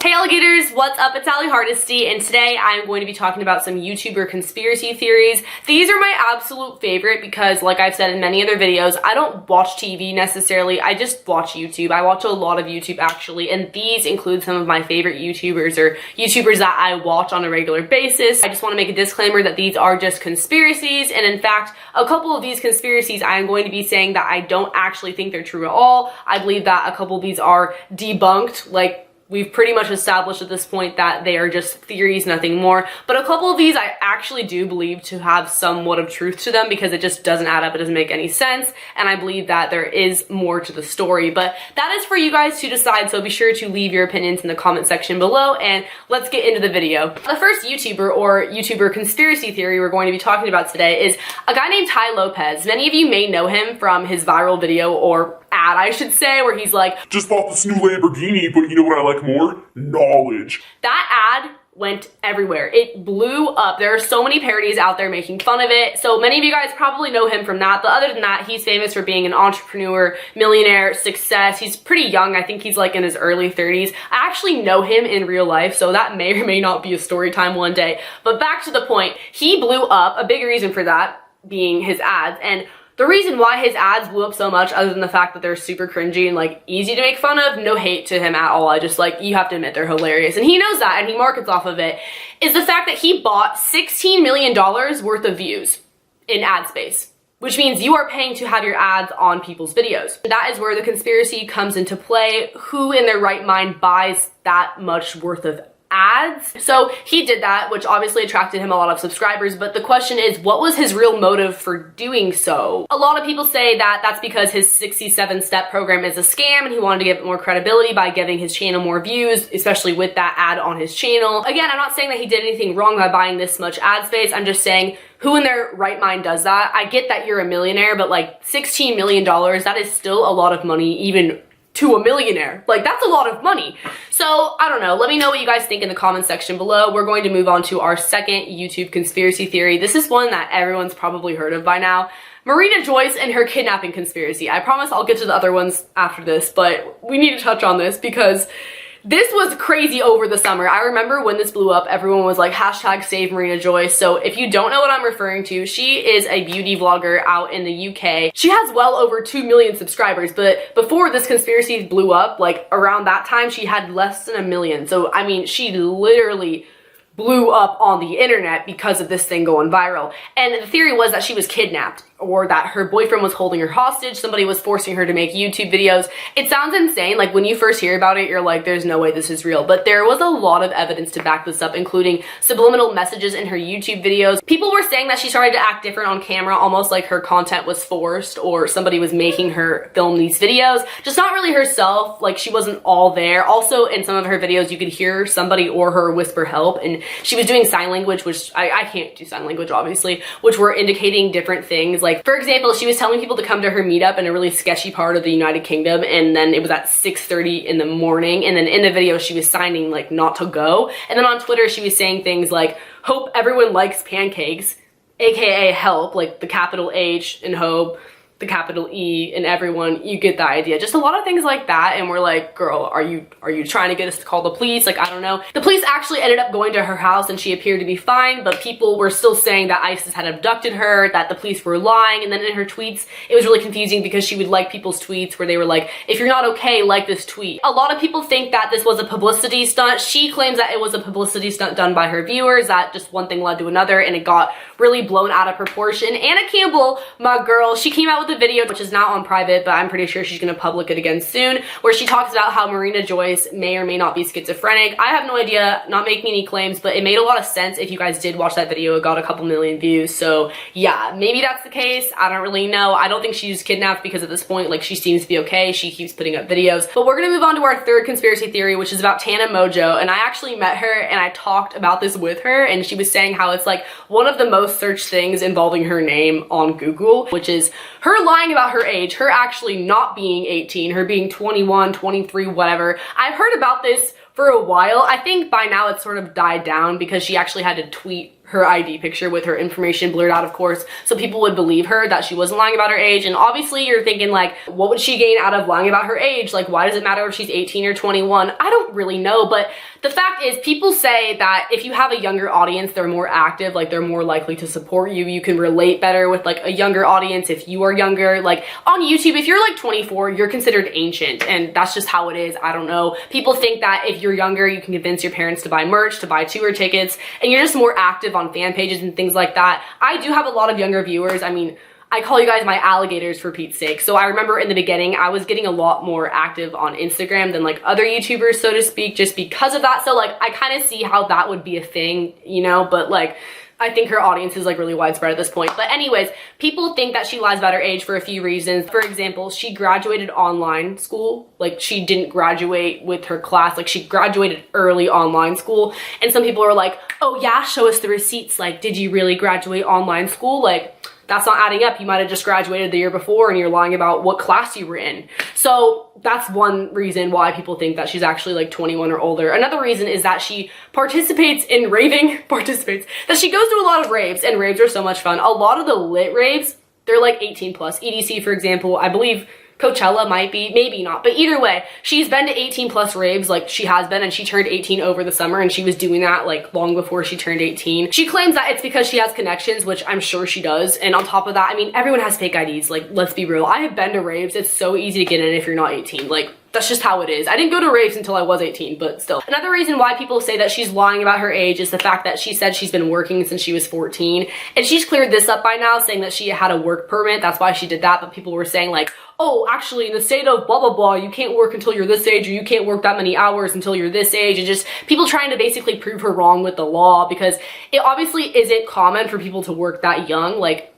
Hey alligators, what's up? It's Hardesty, and today I'm going to be talking about some YouTuber conspiracy theories. These are my absolute favorite because, like I've said in many other videos, I don't watch TV necessarily, I just watch YouTube. I watch a lot of YouTube actually, and these include some of my favorite YouTubers or YouTubers that I watch on a regular basis. I just want to make a disclaimer that these are just conspiracies, and in fact, a couple of these conspiracies I am going to be saying that I don't actually think they're true at all. I believe that a couple of these are debunked, like we've pretty much established at this point that they are just theories, nothing more. But a couple of these I actually do believe to have somewhat of truth to them because it just doesn't add up, it doesn't make any sense, and I believe that there is more to the story. But that is for you guys to decide, so be sure to leave your opinions in the comment section below, and let's get into the video. The first YouTuber or YouTuber conspiracy theory we're going to be talking about today is a guy named Tana Lopez. Many of you may know him from his viral video, or ad I should say, where he's like, just bought this new Lamborghini, but you know what I like more? Knowledge. That ad went everywhere. It blew up. There are so many parodies out there making fun of it. So many of you guys probably know him from that. But other than that, he's famous for being an entrepreneur, millionaire, success. He's pretty young. I think he's like in his early 30s. I actually know him in real life, so that may or may not be a story time one day. But back to the point, he blew up. A big reason for that being his ads. And the reason why his ads blew up so much, other than the fact that they're super cringy and like easy to make fun of, no hate to him at all, I just like, you have to admit they're hilarious, and he knows that and he markets off of it, is the fact that he bought $16 million worth of views in ad space, which means you are paying to have your ads on people's videos. That is where the conspiracy comes into play. Who in their right mind buys that much worth of ads? So he did that, which obviously attracted him a lot of subscribers, but the question is, what was his real motive for doing so? A lot of people say that that's because his 67-step program is a scam and he wanted to give it more credibility by giving his channel more views, especially with that ad on his channel. Again, I'm not saying that he did anything wrong by buying this much ad space, I'm just saying, who in their right mind does that? I get that you're a millionaire, but like $16 million, that is still a lot of money, even to a millionaire. Like, that's a lot of money. So I don't know, let me know what you guys think in the comment section below. We're going to move on to our second YouTube conspiracy theory. This is one that everyone's probably heard of by now. Marina Joyce and her kidnapping conspiracy. I promise I'll get to the other ones after this, but we need to touch on this because this was crazy over the summer. I remember when this blew up, everyone was like, hashtag save Marina Joyce. So if you don't know what I'm referring to, she is a beauty vlogger out in the UK. She has well over 2 million subscribers, but before this conspiracy blew up, like around that time, she had less than 1 million. So, I mean, she literally blew up on the internet because of this thing going viral. And the theory was that she was kidnapped, or that her boyfriend was holding her hostage, somebody was forcing her to make YouTube videos. It sounds insane, like when you first hear about it, you're like, there's no way this is real. But there was a lot of evidence to back this up, including subliminal messages in her YouTube videos. People were saying that she started to act different on camera, almost like her content was forced or somebody was making her film these videos. Just not really herself, like she wasn't all there. Also, in some of her videos, you could hear somebody or her whisper help, and she was doing sign language, which I can't do sign language, obviously, which were indicating different things. Like, for example, she was telling people to come to her meetup in a really sketchy part of the United Kingdom, and then it was at 6:30 in the morning, and then in the video she was signing like not to go. And then on Twitter she was saying things like, hope everyone likes pancakes, aka help, like the capital H in hope, the capital E in everyone. You get the idea. Just a lot of things like that, and we're like, girl, are you trying to get us to call the police? Like, I don't know. The police actually ended up going to her house and she appeared to be fine, but people were still saying that ISIS had abducted her, that the police were lying. And then in her tweets, it was really confusing because she would like people's tweets where they were like, if you're not okay, like this tweet. A lot of people think that this was a publicity stunt. She claims that it was a publicity stunt done by her viewers, that just one thing led to another and it got really blown out of proportion. Anna Campbell, my girl, she came out with a video, which is now on private, but I'm pretty sure she's gonna public it again soon, where she talks about how Marina Joyce may or may not be schizophrenic. I have no idea, not making any claims, but it made a lot of sense. If you guys did watch that video, it got a couple million views. So yeah, maybe that's the case. I don't really know. I don't think she's kidnapped because at this point, like, she seems to be okay. She keeps putting up videos. But we're gonna move on to our third conspiracy theory, which is about Tana Mongeau. And I actually met her and I talked about this with her, and she was saying how it's like one of the most searched things involving her name on Google, which is her lying about her age, her actually not being 18, her being 21, 23, whatever. I've heard about this for a while. I think by now it's sort of died down because she actually had to tweet her ID picture with her information blurred out, of course, so people would believe her that she wasn't lying about her age. And obviously you're thinking like, what would she gain out of lying about her age? Like, why does it matter if she's 18 or 21? I don't really know, but the fact is, people say that if you have a younger audience, they're more active, like they're more likely to support you. You can relate better with like a younger audience if you are younger. Like on YouTube, if you're like 24, you're considered ancient, and that's just how it is. I don't know. People think that if you're younger, you can convince your parents to buy merch, to buy tour tickets, and you're just more active on fan pages and things like that. I do have a lot of younger viewers. I mean, I call you guys my alligators for Pete's sake. So I remember in the beginning, I was getting a lot more active on Instagram than like other YouTubers, so to speak, just because of that. So like, I kind of see how that would be a thing, you know, but like, I think her audience is like really widespread at this point. But anyways, people think that she lies about her age for a few reasons. For example, she graduated online school. Like she didn't graduate with her class. Like she graduated early online school. And some people are like, oh yeah, show us the receipts. Like, did you really graduate online school? Like, that's not adding up. You might have just graduated the year before and you're lying about what class you were in. So that's one reason why people think that she's actually like 21 or older. Another reason is that she participates in raving, that she goes to a lot of raves, and raves are so much fun. A lot of the lit raves, they're like 18 plus. EDC, for example, I believe Coachella might be, maybe not, but either way, she's been to 18 plus raves, like she has been, and she turned 18 over the summer, and she was doing that like long before she turned 18. She claims that it's because she has connections, which I'm sure she does, and on top of that, I mean, everyone has fake IDs, like, let's be real. I have been to raves. It's so easy to get in if you're not 18, like, that's just how it is. I didn't go to raves until I was 18, but still. Another reason why people say that she's lying about her age is the fact that she said she's been working since she was 14. And she's cleared this up by now, saying that she had a work permit. That's why she did that. But people were saying like, oh, actually in the state of blah, blah, blah, you can't work until you're this age, or you can't work that many hours until you're this age. And just people trying to basically prove her wrong with the law, because it obviously isn't common for people to work that young. Like,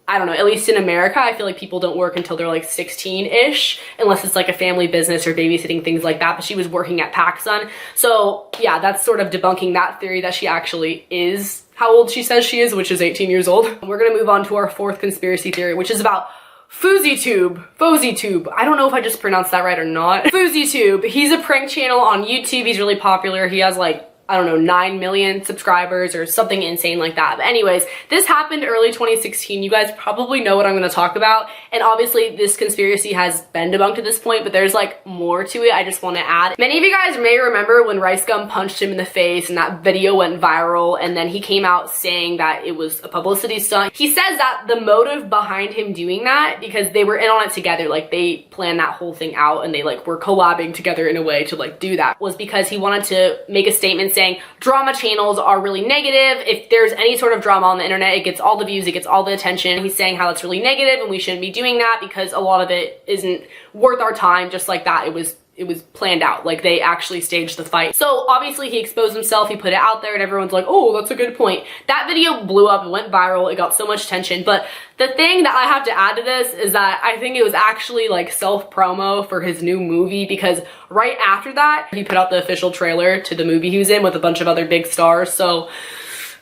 I don't know, at least in America, I feel like people don't work until they're like 16-ish, unless it's like a family business or babysitting, things like that. But she was working at PacSun. So yeah, that's sort of debunking that theory that she actually is how old she says she is, which is 18 years old. We're gonna move on to our fourth conspiracy theory, which is about Fousey Tube. I don't know if I just pronounced that right or not. Fousey Tube. He's a prank channel on YouTube. He's really popular. He has like, I don't know, 9 million subscribers or something insane like that. But anyways, this happened early 2016. You guys probably know what I'm going to talk about. And obviously this conspiracy has been debunked at this point, but there's like more to it I just want to add. Many of you guys may remember when Rice Gum punched him in the face and that video went viral, and then he came out saying that it was a publicity stunt. He says that the motive behind him doing that, because they were in on it together, like they planned that whole thing out and they like were collabing together in a way to like do that, was because he wanted to make a statement saying drama channels are really negative. If there's any sort of drama on the internet, it gets all the views, it gets all the attention. He's saying how that's really negative and we shouldn't be doing that because a lot of it isn't worth our time. Just like that, it was planned out. Like they actually staged the fight. So obviously he exposed himself, he put it out there, and everyone's like, oh, that's a good point. That video blew up, it went viral, it got so much attention. But the thing that I have to add to this is that I think it was actually like self-promo for his new movie, because right after that, he put out the official trailer to the movie he was in with a bunch of other big stars. So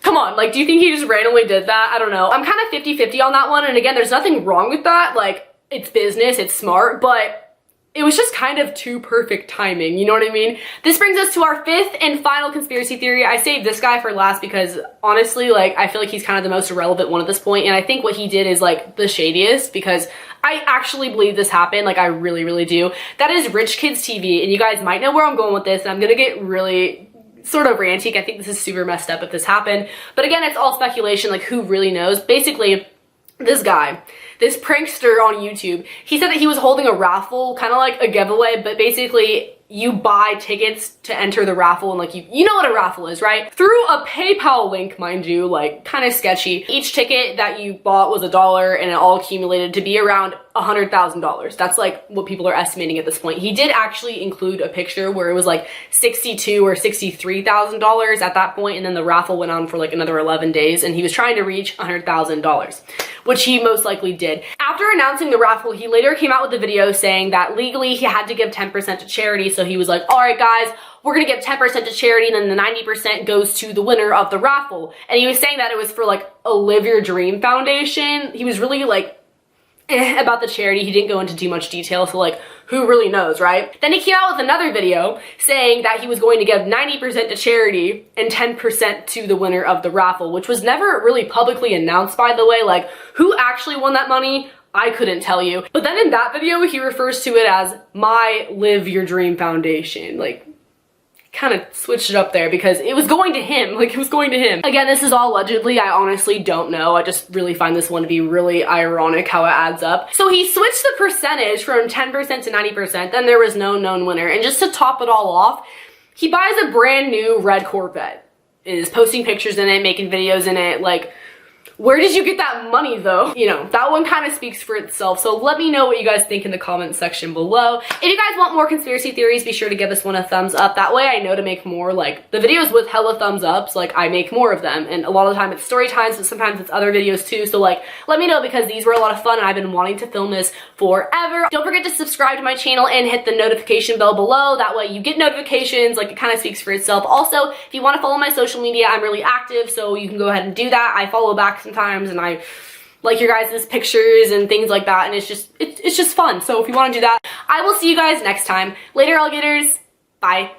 come on, like, do you think he just randomly did that? I don't know. I'm kind of 50-50 on that one. And again, there's nothing wrong with that. Like, it's business, it's smart, but it was just kind of too perfect timing, you know what I mean? This brings us to our fifth and final conspiracy theory. I saved this guy for last because honestly, like, I feel like he's kind of the most irrelevant one at this point, and I think what he did is like the shadiest, because I actually believe this happened. Like, I really, really do. That is Rich Kids TV, and you guys might know where I'm going with this, and I'm gonna get really sort of ranty. I think this is super messed up if this happened, but again, it's all speculation, like who really knows? Basically, this guy, this prankster on YouTube, he said that he was holding a raffle, kind of like a giveaway, but basically you buy tickets to enter the raffle, and like you know what a raffle is, right? Through a PayPal link, mind you, like kind of sketchy. Each ticket that you bought was $1, and it all accumulated to be around $100,000. That's like what people are estimating at this point. He did actually include a picture where it was like $62,000 or $63,000 at that point, and then the raffle went on for like another 11 days, and he was trying to reach $100,000, which he most likely did. After announcing the raffle, he later came out with a video saying that legally he had to give 10% to charity. So he was like, all right guys, we're gonna give 10% to charity, and then the 90% goes to the winner of the raffle. And he was saying that it was for like a Live Your Dream Foundation. He was really like about the charity. He didn't go into too much detail, so like, who really knows, right? Then he came out with another video saying that he was going to give 90% to charity and 10% to the winner of the raffle, which was never really publicly announced, by the way. Like, who actually won that money? I couldn't tell you. But then in that video, he refers to it as my Live Your Dream Foundation. Like, kind of switched it up there because it was going to him. Like, it was going to him. Again, this is all allegedly. I honestly don't know. I just really find this one to be really ironic how it adds up. So he switched the percentage from 10% to 90%. Then there was no known winner. And just to top it all off, he buys a brand new red Corvette. Is posting pictures in it, making videos in it. Like, where did you get that money though? You know, that one kind of speaks for itself. So let me know what you guys think in the comment section below. If you guys want more conspiracy theories, be sure to give this one a thumbs up. That way I know to make more. Like, the videos with hella thumbs ups, like, I make more of them. And a lot of the time it's story times, but sometimes it's other videos too. So like, let me know because these were a lot of fun and I've been wanting to film this forever. Don't forget to subscribe to my channel and hit the notification bell below. That way you get notifications. Like, it kind of speaks for itself. Also, if you want to follow my social media, I'm really active, so you can go ahead and do that. I follow back sometimes and I like your guys' pictures and things like that, and it's just fun. So if you want to do that, I will see you guys next time. Later, alligators. Bye.